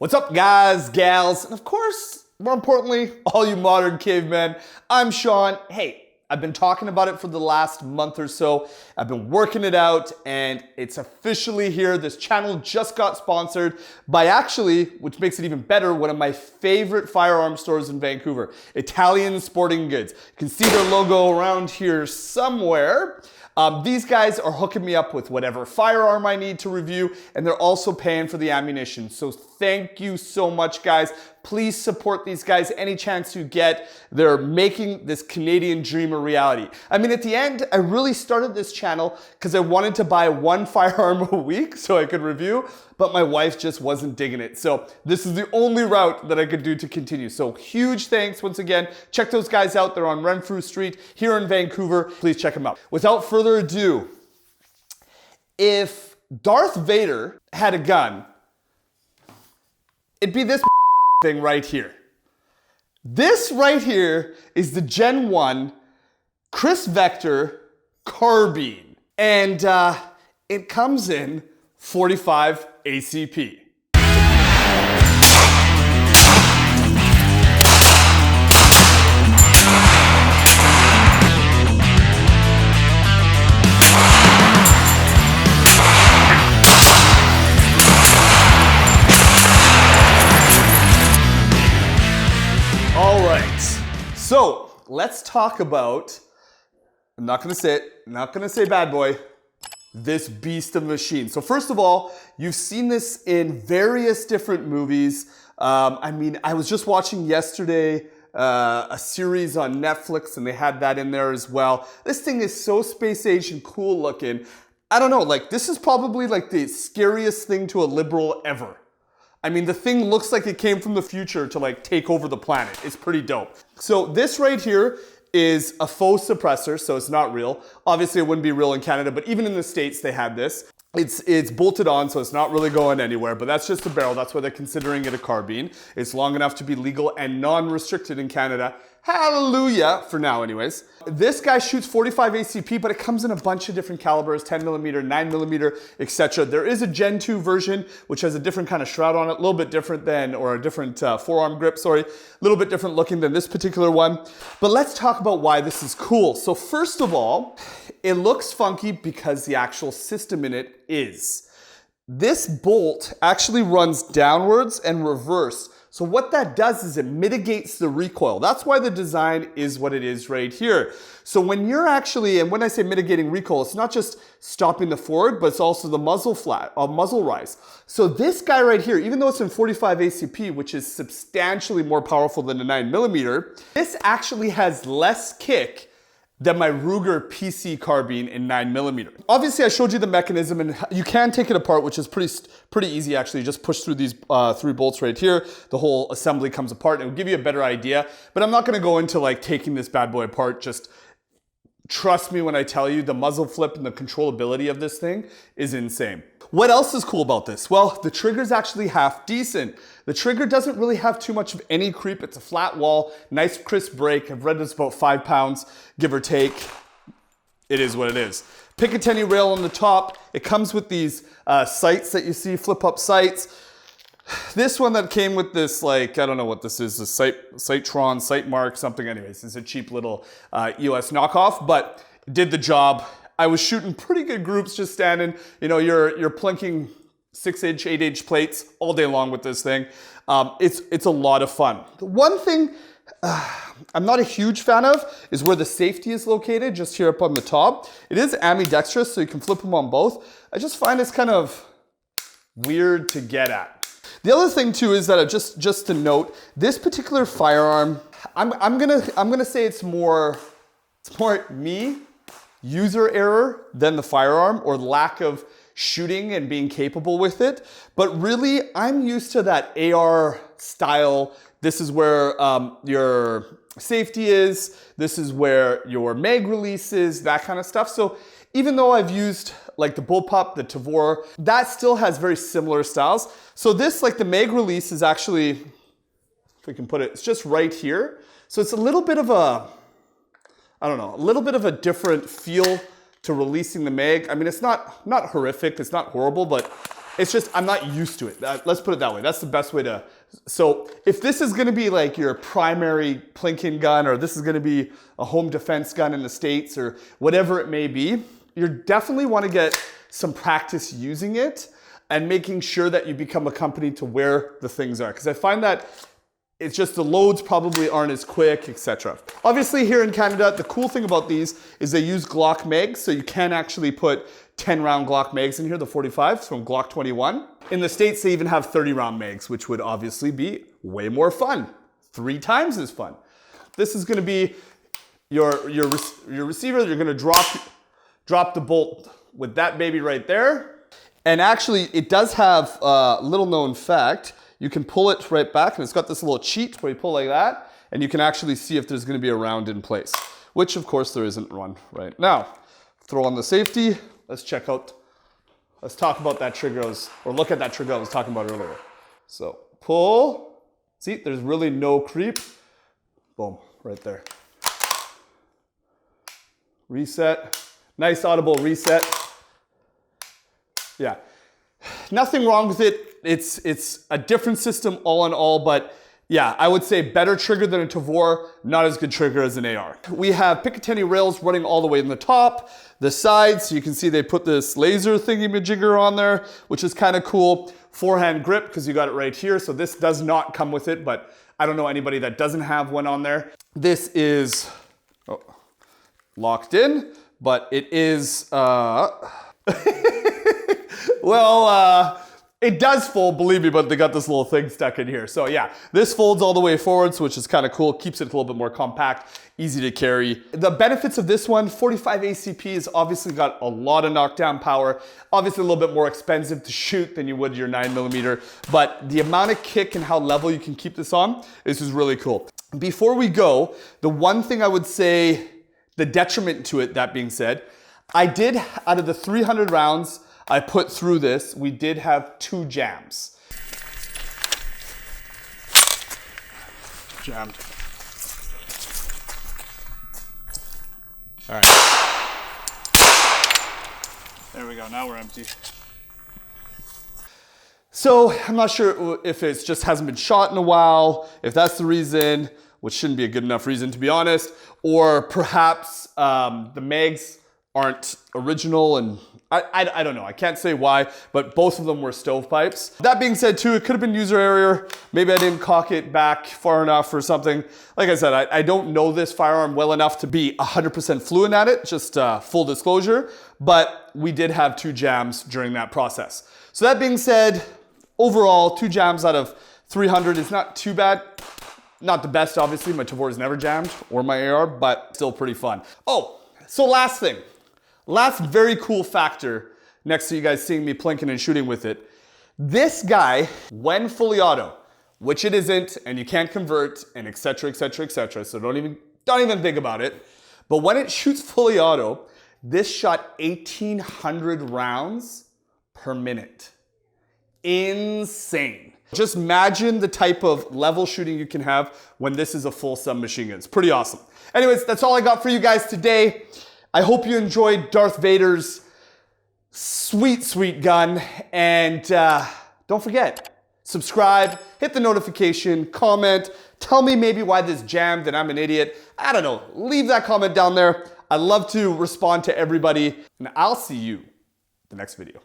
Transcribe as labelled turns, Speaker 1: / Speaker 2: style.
Speaker 1: What's up, guys, gals, and of course, more importantly, all you modern cavemen. I'm Sean. Hey, I've been talking about it for the last month or so. I've been working it out, and it's officially here. This channel just got sponsored by actually, which makes it even better, one of my favorite firearm stores in Vancouver, Italian Sporting Goods. You can see their logo around here somewhere. These guys are hooking me up with whatever firearm I need to review, and they're also paying for the ammunition. So thank you so much, guys. Please support these guys any chance you get. They're making this Canadian dream a reality. I mean, at the end, I really started this channel because I wanted to buy one firearm a week so I could review, but my wife just wasn't digging it. So this is the only route that I could do to continue. So huge thanks once again. Check those guys out. They're on Renfrew Street here in Vancouver. Please check them out. Without further ado, if Darth Vader had a gun, it'd be this thing right here. This right here is the Gen 1 Kriss Vector carbine. And it comes in 45 ACP. So let's talk about, I'm not gonna say it, not gonna say bad boy, this beast of a machine. So first of all, you've seen this in various different movies. I mean, I was just watching yesterday a series on Netflix and they had that in there as well. This thing is so space age and cool looking. I don't know, like this is probably like the scariest thing to a liberal ever. I mean, the thing looks like it came from the future to like take over the planet. It's pretty dope. So this right here is a faux suppressor, so it's not real. Obviously it wouldn't be real in Canada, but even in the States they had this. It's bolted on, so it's not really going anywhere, but that's just a barrel. That's why they're considering it a carbine. It's long enough to be legal and non-restricted in Canada. Hallelujah, for now anyways. This guy shoots 45 ACP, but it comes in a bunch of different calibers, 10mm, 9mm, etc. There is a Gen 2 version, which has a different kind of shroud on it, a little bit different than, or a different forearm grip, sorry, a little bit different looking than this particular one. But let's talk about why this is cool. So first of all, it looks funky because the actual system in it is. This bolt actually runs downwards and reverse. So what that does is it mitigates the recoil. That's why the design is what it is right here. So when you're actually, and when I say mitigating recoil, it's not just stopping the forward, but it's also the muzzle rise. So this guy right here, even though it's in 45 ACP, which is substantially more powerful than a 9mm, this actually has less kick than my Ruger PC carbine in 9mm. Obviously I showed you the mechanism and you can take it apart, which is pretty easy actually. You just push through these 3 bolts right here. The whole assembly comes apart and it will give you a better idea. But I'm not gonna go into like taking this bad boy apart. Just trust me when I tell you the muzzle flip and the controllability of this thing is insane. What else is cool about this? Well, the trigger's actually half decent. The trigger doesn't really have too much of any creep. It's a flat wall, nice crisp break. I've read it's about 5 pounds, give or take. It is what it is. Picatinny rail on the top. It comes with these sights that you see, flip up sights. This one that came with this, like, I don't know what this is, a Sightron, Sightmark, something anyways. It's a cheap little US knockoff, but it did the job. I was shooting pretty good groups just standing, you know, you're plinking 6-inch, 8-inch plates all day long with this thing. It's a lot of fun. The one thing I'm not a huge fan of is where the safety is located, just here up on the top. It is ambidextrous, so you can flip them on both. I just find it's kind of weird to get at. The other thing too is that just to note, this particular firearm, I'm gonna say it's more me, user error than the firearm or lack of shooting and being capable with it. But really, I'm used to that AR style. This is where your safety is. This is where your mag release is, that kind of stuff. So even though I've used like the Bullpup, the Tavor, that still has very similar styles. So this, like the mag release is actually, if we can put it, it's just right here. So it's a little bit of a, I don't know, a little bit of a different feel to releasing the mag. I mean, it's not horrific, it's not horrible, but It's just, I'm not used to it. Let's put it that way. That's the best way to, so if this is gonna be like your primary plinking gun, or this is gonna be a home defense gun in the States, or whatever it may be, you definitely wanna get some practice using it and making sure that you become accustomed to where the things are. Because I find that it's just the loads probably aren't as quick, etc. Obviously here in Canada, the cool thing about these is they use Glock mags, so you can actually put 10 round Glock mags in here, the 45s from Glock 21. In the States, they even have 30 round mags, which would obviously be way more fun. 3 times as fun. This is gonna be your receiver. You're gonna drop the bolt with that baby right there. And actually, it does have a little known fact. You can pull it right back, and it's got this little cheat where you pull like that, and you can actually see if there's gonna be a round in place, which of course there isn't one right now. Throw on the safety. Let's talk about that trigger, or look at that trigger I was talking about earlier. So pull, see, there's really no creep. Boom, right there. Reset, nice audible reset. Yeah, nothing wrong with it. It's a different system all in all, but yeah, I would say better trigger than a Tavor, not as good trigger as an AR. We have Picatinny rails running all the way in the top, the sides, so you can see they put this laser thingy-majigger on there, which is kind of cool. Forehand grip, because you got it right here, so this does not come with it, but I don't know anybody that doesn't have one on there. This is locked in, but it is, it does fold, believe me, but they got this little thing stuck in here. So yeah, this folds all the way forwards, which is kind of cool. Keeps it a little bit more compact, easy to carry. The benefits of this one, 45 ACP has obviously got a lot of knockdown power. Obviously a little bit more expensive to shoot than you would your 9mm, but the amount of kick and how level you can keep this on, this is really cool. Before we go, the one thing I would say, the detriment to it, that being said, I did, out of the 300 rounds I put through this, we did have 2 jams. Jammed. All right. There we go, now we're empty. So I'm not sure if it just hasn't been shot in a while, if that's the reason, which shouldn't be a good enough reason to be honest, or perhaps the mags aren't original, and I don't know, I can't say why, but both of them were stovepipes. That being said too, it could have been user error. Maybe I didn't cock it back far enough or something. Like I said, I don't know this firearm well enough to be 100% fluent at it, just full disclosure, but we did have 2 jams during that process. So that being said, overall, 2 jams out of 300 is not too bad. Not the best, obviously, my Tavor is never jammed, or my AR, but still pretty fun. Oh, so last thing. Last very cool factor, next to you guys seeing me plinking and shooting with it. This guy, when fully auto, which it isn't, and you can't convert, and etc., etc., etc., so don't even think about it. But when it shoots fully auto, this shot 1,800 rounds per minute. Insane. Just imagine the type of level shooting you can have when this is a full submachine gun. It's pretty awesome. Anyways, that's all I got for you guys today. I hope you enjoyed Darth Vader's sweet, sweet gun. And don't forget, subscribe, hit the notification, comment, tell me maybe why this jammed and I'm an idiot. I don't know, leave that comment down there. I'd love to respond to everybody, and I'll see you in the next video.